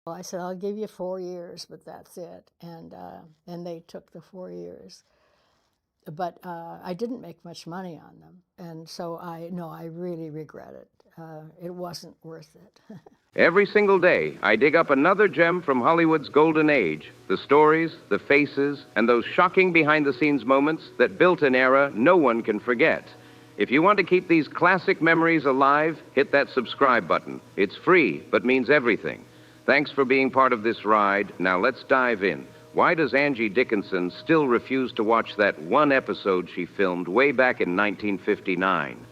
Well, I said, I'll give you 4 years, but that's it. And they took the 4 years. But I didn't make much money on them. And so I really regret it. It wasn't worth it. Every single day, I dig up another gem from Hollywood's golden age. The stories, the faces, and those shocking behind-the-scenes moments that built an era no one can forget. If you want to keep these classic memories alive, hit that subscribe button. It's free, but means everything. Thanks for being part of this ride. Now let's dive in. Why does Angie Dickinson still refuse to watch that one episode she filmed way back in 1959?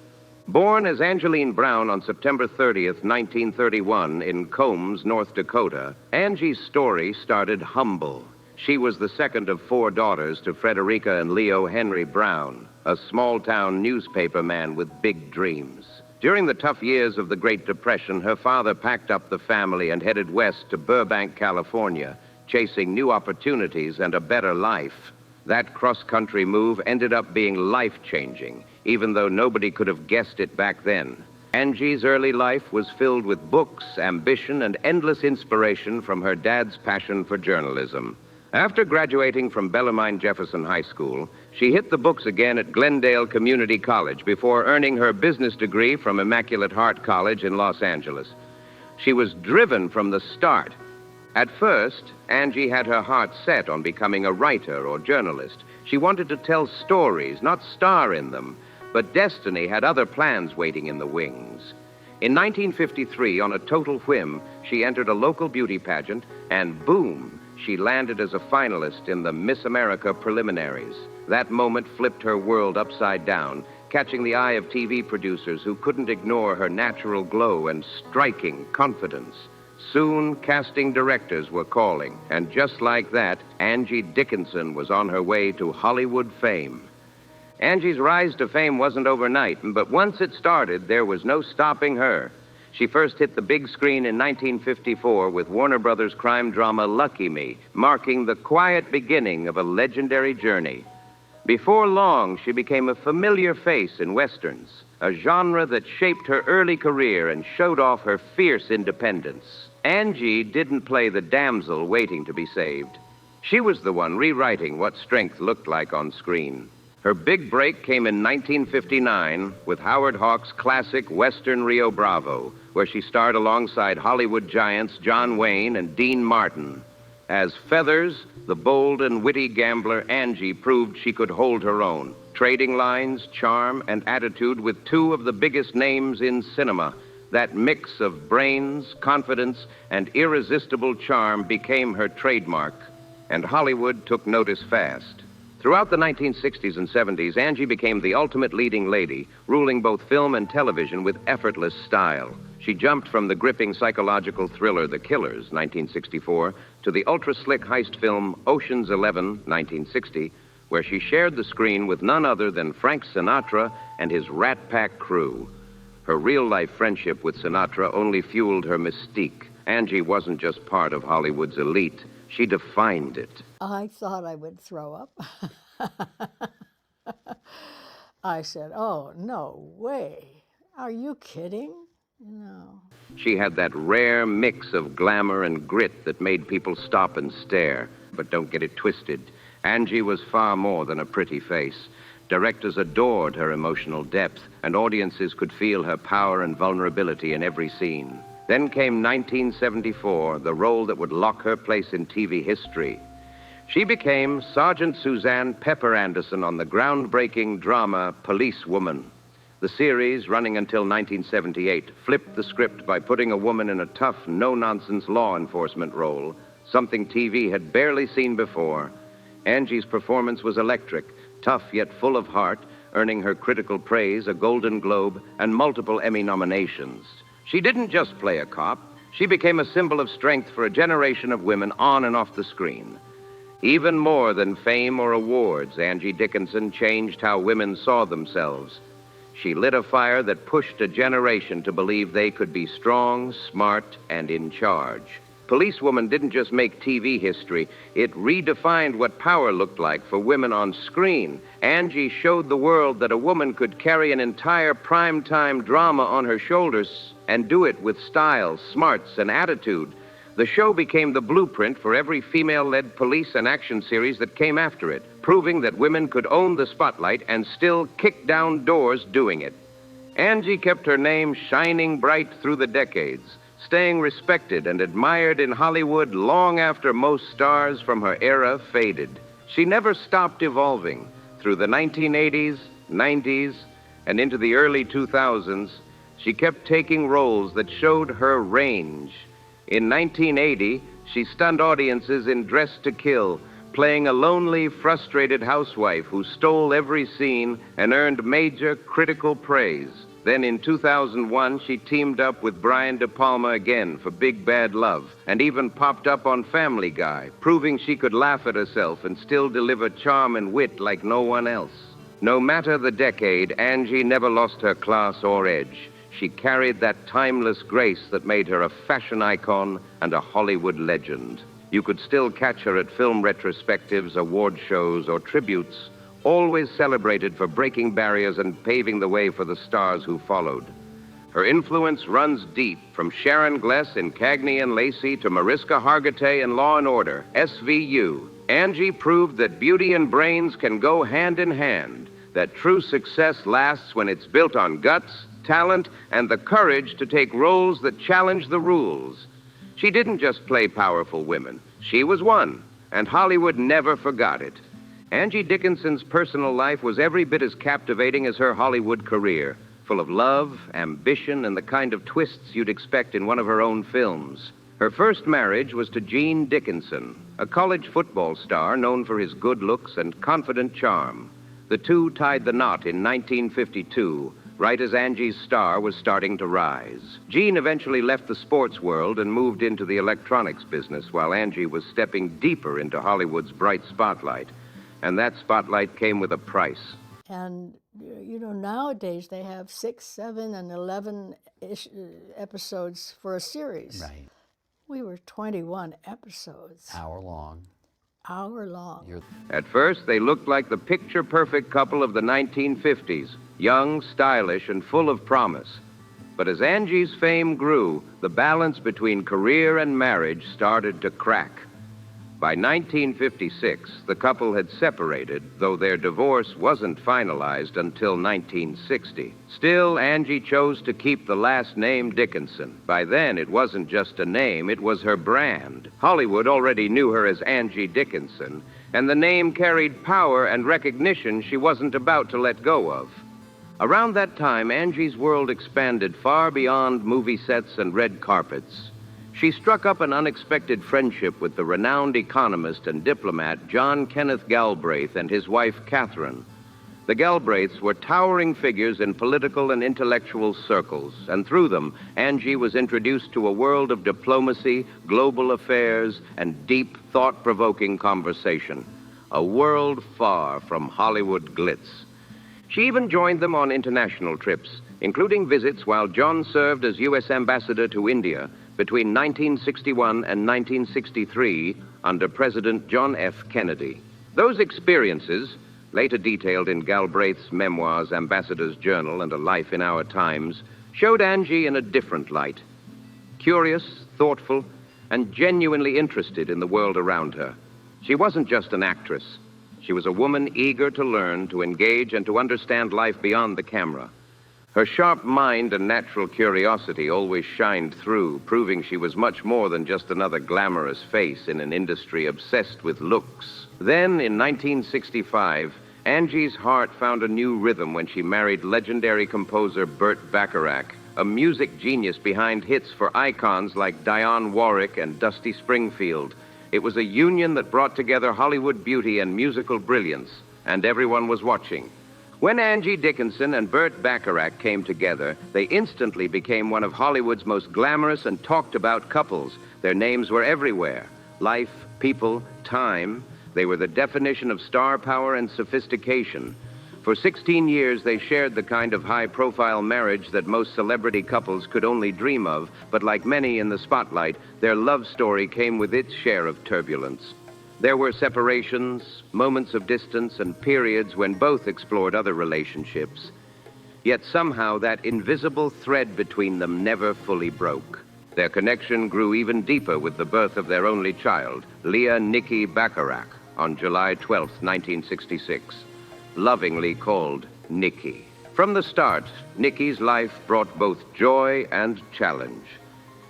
Born as Angeline Brown on September 30th, 1931, in Combs, North Dakota, Angie's story started humble. She was the second of 4 daughters to Frederica and Leo Henry Brown, a small-town newspaper man with big dreams. During the tough years of the Great Depression, her father packed up the family and headed west to Burbank, California, chasing new opportunities and a better life. That cross-country move ended up being life-changing, even though nobody could have guessed it back then. Angie's early life was filled with books, ambition, and endless inspiration from her dad's passion for journalism. After graduating from Bellarmine Jefferson High School, she hit the books again at Glendale Community College before earning her business degree from Immaculate Heart College in Los Angeles. She was driven from the start. At first, Angie had her heart set on becoming a writer or journalist. She wanted to tell stories, not star in them. But destiny had other plans waiting in the wings. In 1953, on a total whim, she entered a local beauty pageant, and boom, she landed as a finalist in the Miss America preliminaries. That moment flipped her world upside down, catching the eye of TV producers who couldn't ignore her natural glow and striking confidence. Soon, casting directors were calling, and just like that, Angie Dickinson was on her way to Hollywood fame. Angie's rise to fame wasn't overnight, but once it started, there was no stopping her. She first hit the big screen in 1954 with Warner Brothers crime drama Lucky Me, marking the quiet beginning of a legendary journey. Before long, she became a familiar face in westerns, a genre that shaped her early career and showed off her fierce independence. Angie didn't play the damsel waiting to be saved. She was the one rewriting what strength looked like on screen. Her big break came in 1959 with Howard Hawks' classic Western Rio Bravo, where she starred alongside Hollywood giants John Wayne and Dean Martin. As Feathers, the bold and witty gambler Angie proved she could hold her own, trading lines, charm, and attitude with 2 of the biggest names in cinema. That mix of brains, confidence, and irresistible charm became her trademark, and Hollywood took notice fast. Throughout the 1960s and 70s, Angie became the ultimate leading lady, ruling both film and television with effortless style. She jumped from the gripping psychological thriller The Killers, 1964, to the ultra-slick heist film Ocean's 11, 1960, where she shared the screen with none other than Frank Sinatra and his Rat Pack crew. Her real-life friendship with Sinatra only fueled her mystique. Angie wasn't just part of Hollywood's elite. She defined it. I thought I would throw up. I said, oh, no way. Are you kidding? No. She had that rare mix of glamour and grit that made people stop and stare. But don't get it twisted. Angie was far more than a pretty face. Directors adored her emotional depth, and audiences could feel her power and vulnerability in every scene. Then came 1974, the role that would lock her place in TV history. She became Sergeant Suzanne Pepper Anderson on the groundbreaking drama Policewoman. The series, running until 1978, flipped the script by putting a woman in a tough, no-nonsense law enforcement role, something TV had barely seen before. Angie's performance was electric, tough yet full of heart, earning her critical praise, a Golden Globe, and multiple Emmy nominations. She didn't just play a cop. She became a symbol of strength for a generation of women on and off the screen. Even more than fame or awards, Angie Dickinson changed how women saw themselves. She lit a fire that pushed a generation to believe they could be strong, smart, and in charge. Policewoman didn't just make TV history. It redefined what power looked like for women on screen. Angie showed the world that a woman could carry an entire primetime drama on her shoulders and do it with style, smarts, and attitude. The show became the blueprint for every female-led police and action series that came after it, proving that women could own the spotlight and still kick down doors doing it. Angie kept her name shining bright through the decades, staying respected and admired in Hollywood long after most stars from her era faded. She never stopped evolving. Through the 1980s, 90s, and into the early 2000s, she kept taking roles that showed her range. In 1980, she stunned audiences in Dress to Kill, playing a lonely, frustrated housewife who stole every scene and earned major critical praise. Then in 2001, she teamed up with Brian De Palma again for Big Bad Love, and even popped up on Family Guy, proving she could laugh at herself and still deliver charm and wit like no one else. No matter the decade, Angie never lost her class or edge. She carried that timeless grace that made her a fashion icon and a Hollywood legend. You could still catch her at film retrospectives, award shows, or tributes, always celebrated for breaking barriers and paving the way for the stars who followed. Her influence runs deep, from Sharon Gless in Cagney and Lacey to Mariska Hargitay in Law & Order, SVU. Angie proved that beauty and brains can go hand in hand, that true success lasts when it's built on guts, talent, and the courage to take roles that challenge the rules. She didn't just play powerful women. She was one, and Hollywood never forgot it. Angie Dickinson's personal life was every bit as captivating as her Hollywood career, full of love, ambition, and the kind of twists you'd expect in one of her own films. Her first marriage was to Gene Dickinson, a college football star known for his good looks and confident charm. The two tied the knot in 1952, right as Angie's star was starting to rise. Gene eventually left the sports world and moved into the electronics business while Angie was stepping deeper into Hollywood's bright spotlight. And that spotlight came with a price. And, nowadays they have 6, 7, and 11 episodes for a series. Right. We were 21 episodes. Hour long. At first, they looked like the picture-perfect couple of the 1950s, young, stylish, and full of promise. But as Angie's fame grew, the balance between career and marriage started to crack. By 1956, the couple had separated, though their divorce wasn't finalized until 1960. Still, Angie chose to keep the last name Dickinson. By then, it wasn't just a name, it was her brand. Hollywood already knew her as Angie Dickinson, and the name carried power and recognition she wasn't about to let go of. Around that time, Angie's world expanded far beyond movie sets and red carpets. She struck up an unexpected friendship with the renowned economist and diplomat John Kenneth Galbraith and his wife, Catherine. The Galbraiths were towering figures in political and intellectual circles, and through them, Angie was introduced to a world of diplomacy, global affairs, and deep, thought-provoking conversation. A world far from Hollywood glitz. She even joined them on international trips, including visits while John served as U.S. ambassador to India between 1961 and 1963 under President John F. Kennedy. Those experiences, later detailed in Galbraith's memoirs, Ambassador's Journal, and A Life in Our Times, showed Angie in a different light. Curious, thoughtful, and genuinely interested in the world around her. She wasn't just an actress. She was a woman eager to learn, to engage, and to understand life beyond the camera. Her sharp mind and natural curiosity always shined through, proving she was much more than just another glamorous face in an industry obsessed with looks. Then, in 1965, Angie's heart found a new rhythm when she married legendary composer Burt Bacharach, a music genius behind hits for icons like Dionne Warwick and Dusty Springfield. It was a union that brought together Hollywood beauty and musical brilliance, and everyone was watching. When Angie Dickinson and Burt Bacharach came together, they instantly became one of Hollywood's most glamorous and talked-about couples. Their names were everywhere. Life, people, time. They were the definition of star power and sophistication. For 16 years, they shared the kind of high-profile marriage that most celebrity couples could only dream of, but like many in the spotlight, their love story came with its share of turbulence. There were separations, moments of distance, and periods when both explored other relationships. Yet somehow that invisible thread between them never fully broke. Their connection grew even deeper with the birth of their only child, Leah Nikki Bacharach, on July 12, 1966, lovingly called Nikki. From the start, Nikki's life brought both joy and challenge.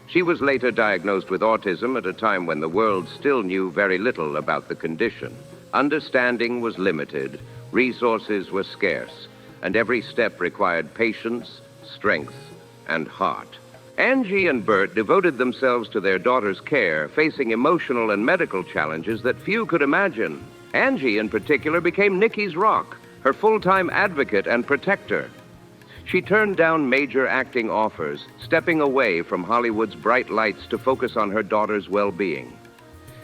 She was later diagnosed with autism at a time when the world still knew very little about the condition. Understanding was limited, resources were scarce, and every step required patience, strength, and heart. Angie and Bert devoted themselves to their daughter's care, facing emotional and medical challenges that few could imagine. Angie, in particular, became Nikki's rock, her full-time advocate and protector. She turned down major acting offers, stepping away from Hollywood's bright lights to focus on her daughter's well-being.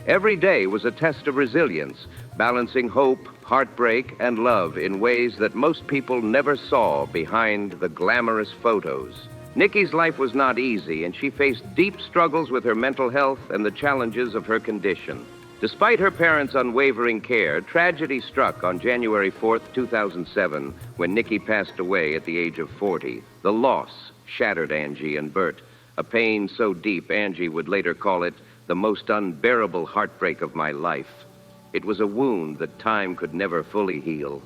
Every day was a test of resilience, balancing hope, heartbreak, and love in ways that most people never saw behind the glamorous photos. Nikki's life was not easy, and she faced deep struggles with her mental health and the challenges of her condition. Despite her parents' unwavering care, tragedy struck on January 4th, 2007, when Nikki passed away at the age of 40. The loss shattered Angie and Bert, a pain so deep Angie would later call it the most unbearable heartbreak of my life. It was a wound that time could never fully heal.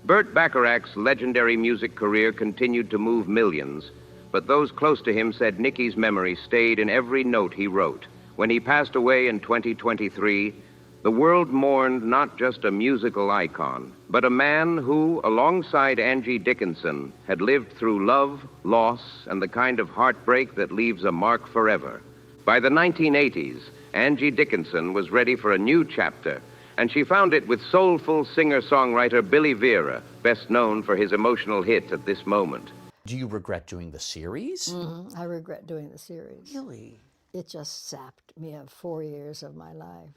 Bert Bacharach's legendary music career continued to move millions, but those close to him said Nikki's memory stayed in every note he wrote. When he passed away in 2023, the world mourned not just a musical icon, but a man who, alongside Angie Dickinson, had lived through love, loss, and the kind of heartbreak that leaves a mark forever. By the 1980s, Angie Dickinson was ready for a new chapter, and she found it with soulful singer-songwriter Billy Vera, best known for his emotional hit At This Moment. Do you regret doing the series? I regret doing the series. Really? It just sapped me of 4 years of my life.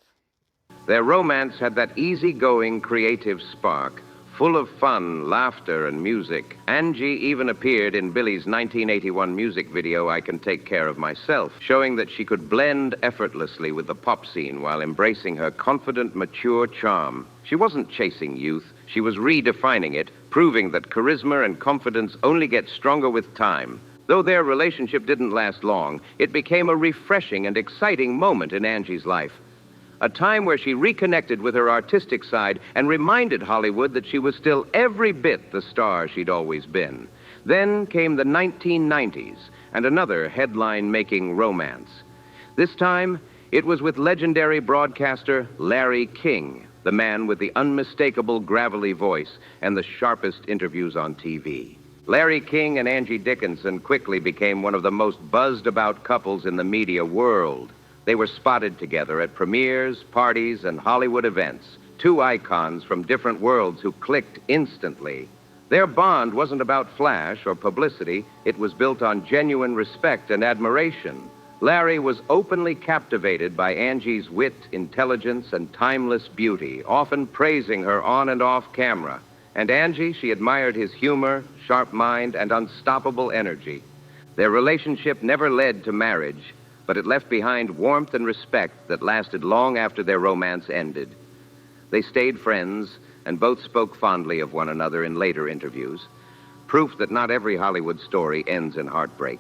Their romance had that easygoing, creative spark, full of fun, laughter, and music. Angie even appeared in Billy's 1981 music video, I Can Take Care of Myself, showing that she could blend effortlessly with the pop scene while embracing her confident, mature charm. She wasn't chasing youth. She was redefining it, proving that charisma and confidence only get stronger with time. Though their relationship didn't last long, it became a refreshing and exciting moment in Angie's life. A time where she reconnected with her artistic side and reminded Hollywood that she was still every bit the star she'd always been. Then came the 1990s and another headline-making romance. This time, it was with legendary broadcaster Larry King, the man with the unmistakable gravelly voice and the sharpest interviews on TV. Larry King and Angie Dickinson quickly became one of the most buzzed-about couples in the media world. They were spotted together at premieres, parties, and Hollywood events, two icons from different worlds who clicked instantly. Their bond wasn't about flash or publicity. It was built on genuine respect and admiration. Larry was openly captivated by Angie's wit, intelligence, and timeless beauty, often praising her on and off camera. And Angie, she admired his humor, sharp mind, and unstoppable energy. Their relationship never led to marriage, but it left behind warmth and respect that lasted long after their romance ended. They stayed friends, and both spoke fondly of one another in later interviews, proof that not every Hollywood story ends in heartbreak.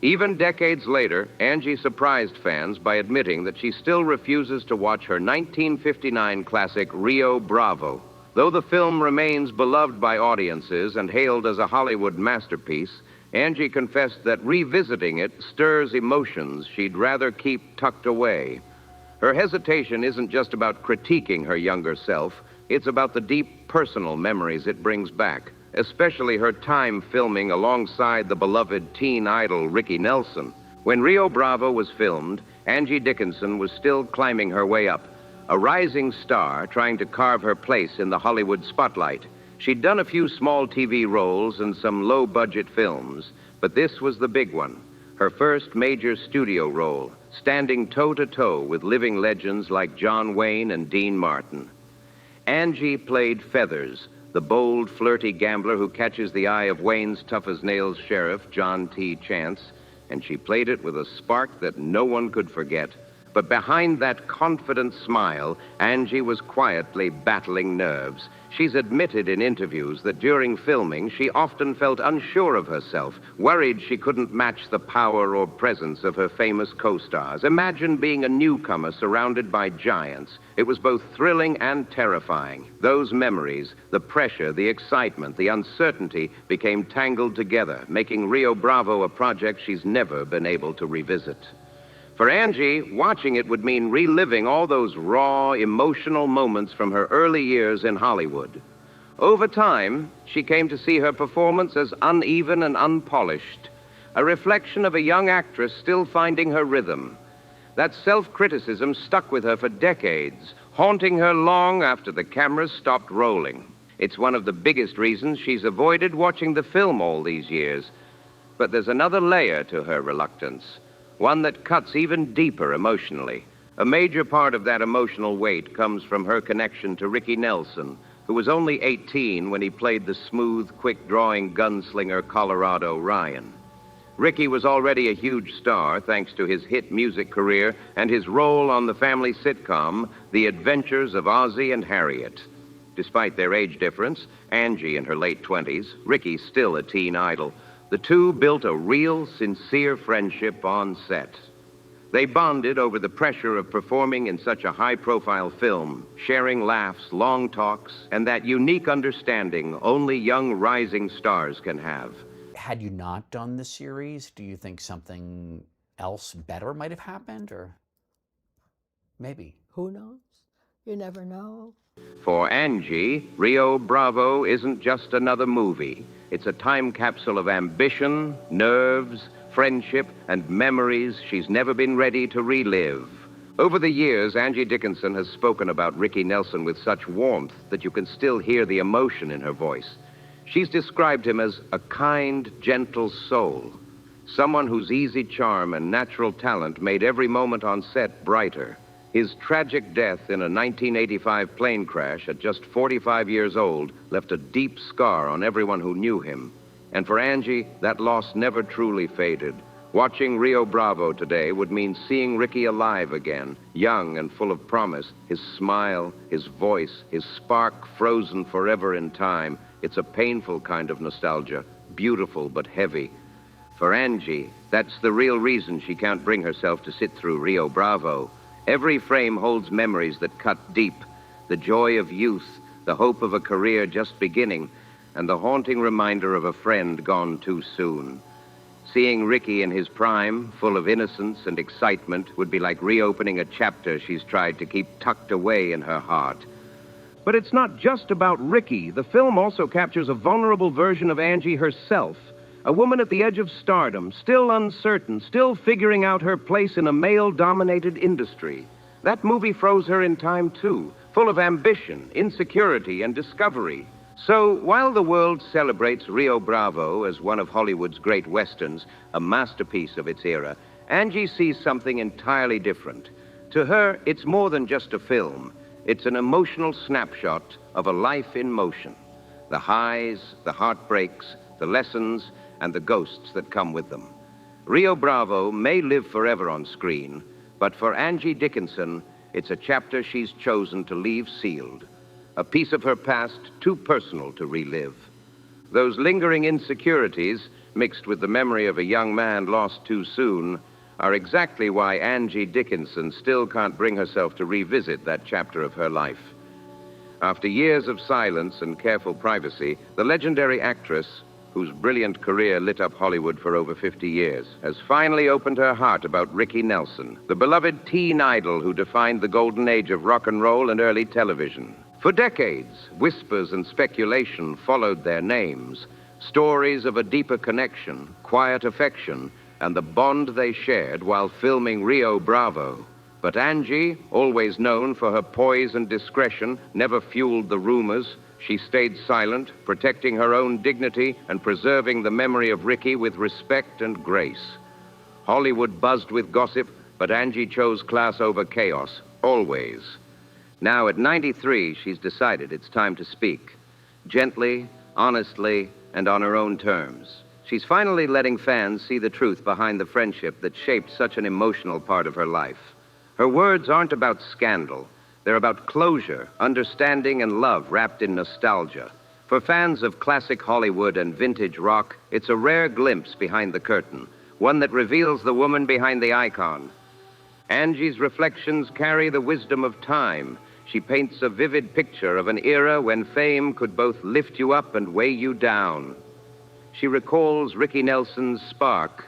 Even decades later, Angie surprised fans by admitting that she still refuses to watch her 1959 classic Rio Bravo. Though the film remains beloved by audiences and hailed as a Hollywood masterpiece, Angie confessed that revisiting it stirs emotions she'd rather keep tucked away. Her hesitation isn't just about critiquing her younger self, it's about the deep personal memories it brings back, especially her time filming alongside the beloved teen idol Ricky Nelson. When Rio Bravo was filmed, Angie Dickinson was still climbing her way up, a rising star trying to carve her place in the Hollywood spotlight. She'd done a few small TV roles and some low-budget films, but this was the big one, her first major studio role, standing toe-to-toe with living legends like John Wayne and Dean Martin. Angie played Feathers, the bold, flirty gambler who catches the eye of Wayne's tough-as-nails sheriff, John T. Chance, and she played it with a spark that no one could forget. But behind that confident smile, Angie was quietly battling nerves. She's admitted in interviews that during filming, she often felt unsure of herself, worried she couldn't match the power or presence of her famous co-stars. Imagine being a newcomer surrounded by giants. It was both thrilling and terrifying. Those memories, the pressure, the excitement, the uncertainty became tangled together, making Rio Bravo a project she's never been able to revisit. For Angie, watching it would mean reliving all those raw, emotional moments from her early years in Hollywood. Over time, she came to see her performance as uneven and unpolished, a reflection of a young actress still finding her rhythm. That self-criticism stuck with her for decades, haunting her long after the cameras stopped rolling. It's one of the biggest reasons she's avoided watching the film all these years. But there's another layer to her reluctance. One that cuts even deeper emotionally. A major part of that emotional weight comes from her connection to Ricky Nelson, who was only 18 when he played the smooth, quick-drawing gunslinger Colorado Ryan. Ricky was already a huge star thanks to his hit music career and his role on the family sitcom, The Adventures of Ozzie and Harriet. Despite their age difference, Angie in her late 20s, Ricky still a teen idol. The two built a real, sincere friendship on set. They bonded over the pressure of performing in such a high-profile film, sharing laughs, long talks, and that unique understanding only young rising stars can have. Had you not done the series, do you think something else better might have happened, or maybe? Who knows? You never know. For Angie, Rio Bravo isn't just another movie. It's a time capsule of ambition, nerves, friendship, and memories she's never been ready to relive. Over the years, Angie Dickinson has spoken about Ricky Nelson with such warmth that you can still hear the emotion in her voice. She's described him as a kind, gentle soul, someone whose easy charm and natural talent made every moment on set brighter. His tragic death in a 1985 plane crash at just 45 years old left a deep scar on everyone who knew him. And for Angie, that loss never truly faded. Watching Rio Bravo today would mean seeing Ricky alive again, young and full of promise, his smile, his voice, his spark frozen forever in time. It's a painful kind of nostalgia, beautiful but heavy. For Angie, that's the real reason she can't bring herself to sit through Rio Bravo. Every frame holds memories that cut deep, the joy of youth, the hope of a career just beginning, and the haunting reminder of a friend gone too soon. Seeing Ricky in his prime, full of innocence and excitement, would be like reopening a chapter she's tried to keep tucked away in her heart. But it's not just about Ricky. The film also captures a vulnerable version of Angie herself. A woman at the edge of stardom, still uncertain, still figuring out her place in a male-dominated industry. That movie froze her in time, too, full of ambition, insecurity, and discovery. So, while the world celebrates Rio Bravo as one of Hollywood's great westerns, a masterpiece of its era, Angie sees something entirely different. To her, it's more than just a film. It's an emotional snapshot of a life in motion. The highs, the heartbreaks, the lessons, and the ghosts that come with them. Rio Bravo may live forever on screen, but for Angie Dickinson, it's a chapter she's chosen to leave sealed. A piece of her past too personal to relive. Those lingering insecurities, mixed with the memory of a young man lost too soon, are exactly why Angie Dickinson still can't bring herself to revisit that chapter of her life. After years of silence and careful privacy, the legendary actress, whose brilliant career lit up Hollywood for over 50 years, has finally opened her heart about Ricky Nelson, the beloved teen idol who defined the golden age of rock and roll and early television. For decades, whispers and speculation followed their names, stories of a deeper connection, quiet affection, and the bond they shared while filming Rio Bravo. But Angie, always known for her poise and discretion, never fueled the rumors. She stayed silent, protecting her own dignity and preserving the memory of Ricky with respect and grace. Hollywood buzzed with gossip, but Angie chose class over chaos, always. Now, at 93, she's decided it's time to speak. Gently, honestly, and on her own terms. She's finally letting fans see the truth behind the friendship that shaped such an emotional part of her life. Her words aren't about scandal. They're about closure, understanding, and love wrapped in nostalgia. For fans of classic Hollywood and vintage rock, it's a rare glimpse behind the curtain, one that reveals the woman behind the icon. Angie's reflections carry the wisdom of time. She paints a vivid picture of an era when fame could both lift you up and weigh you down. She recalls Ricky Nelson's spark,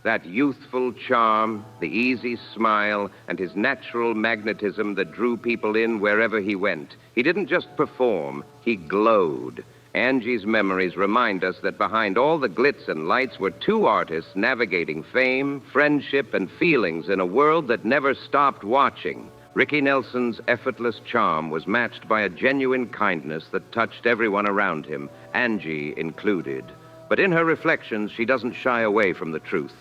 that youthful charm, the easy smile, and his natural magnetism that drew people in wherever he went. He didn't just perform, he glowed. Angie's memories remind us that behind all the glitz and lights were two artists navigating fame, friendship, and feelings in a world that never stopped watching. Ricky Nelson's effortless charm was matched by a genuine kindness that touched everyone around him, Angie included. But in her reflections, she doesn't shy away from the truth.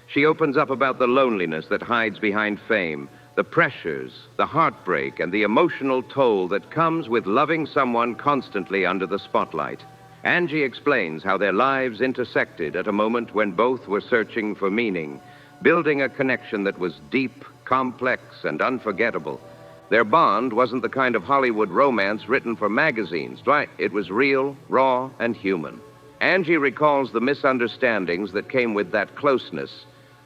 She opens up about the loneliness that hides behind fame, the pressures, the heartbreak, and the emotional toll that comes with loving someone constantly under the spotlight. Angie explains how their lives intersected at a moment when both were searching for meaning, building a connection that was deep, complex, and unforgettable. Their bond wasn't the kind of Hollywood romance written for magazines, right? It was real, raw, and human. Angie recalls the misunderstandings that came with that closeness,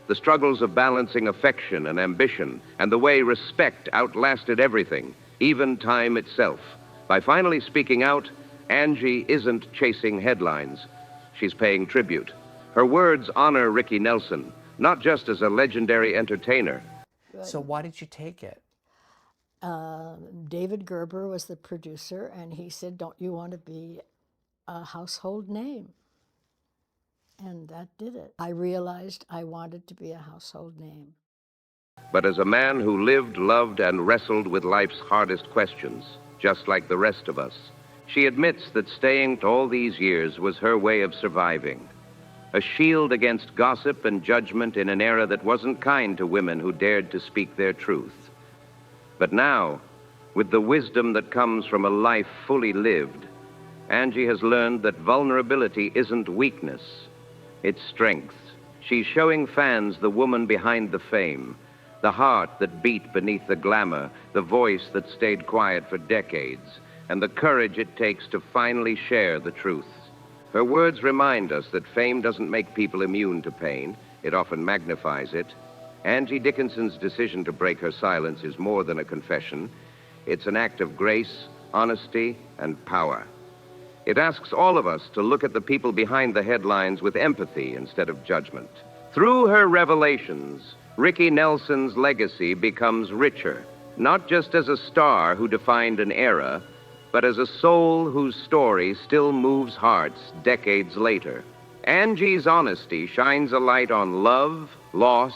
the struggles of balancing affection and ambition, and the way respect outlasted everything, even time itself. By finally speaking out, Angie isn't chasing headlines. She's paying tribute. Her words honor Ricky Nelson, not just as a legendary entertainer. So why did you take it? David Gerber was the producer, and he said, "Don't you want to be a household name?" And that did it. I realized I wanted to be a household name. But as a man who lived, loved, and wrestled with life's hardest questions, just like the rest of us, she admits that staying all these years was her way of surviving. A shield against gossip and judgment in an era that wasn't kind to women who dared to speak their truth. But now, with the wisdom that comes from a life fully lived, Angie has learned that vulnerability isn't weakness, it's strength. She's showing fans the woman behind the fame, the heart that beat beneath the glamour, the voice that stayed quiet for decades, and the courage it takes to finally share the truth. Her words remind us that fame doesn't make people immune to pain. It often magnifies it. Angie Dickinson's decision to break her silence is more than a confession. It's an act of grace, honesty, and power. It asks all of us to look at the people behind the headlines with empathy instead of judgment. Through her revelations, Ricky Nelson's legacy becomes richer, not just as a star who defined an era, but as a soul whose story still moves hearts decades later. Angie's honesty shines a light on love, loss,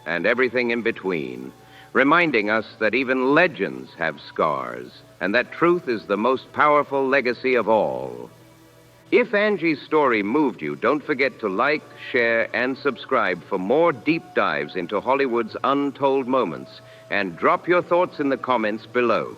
and everything in between, reminding us that even legends have scars, and that truth is the most powerful legacy of all. If Angie's story moved you, don't forget to like, share, and subscribe for more deep dives into Hollywood's untold moments, and drop your thoughts in the comments below.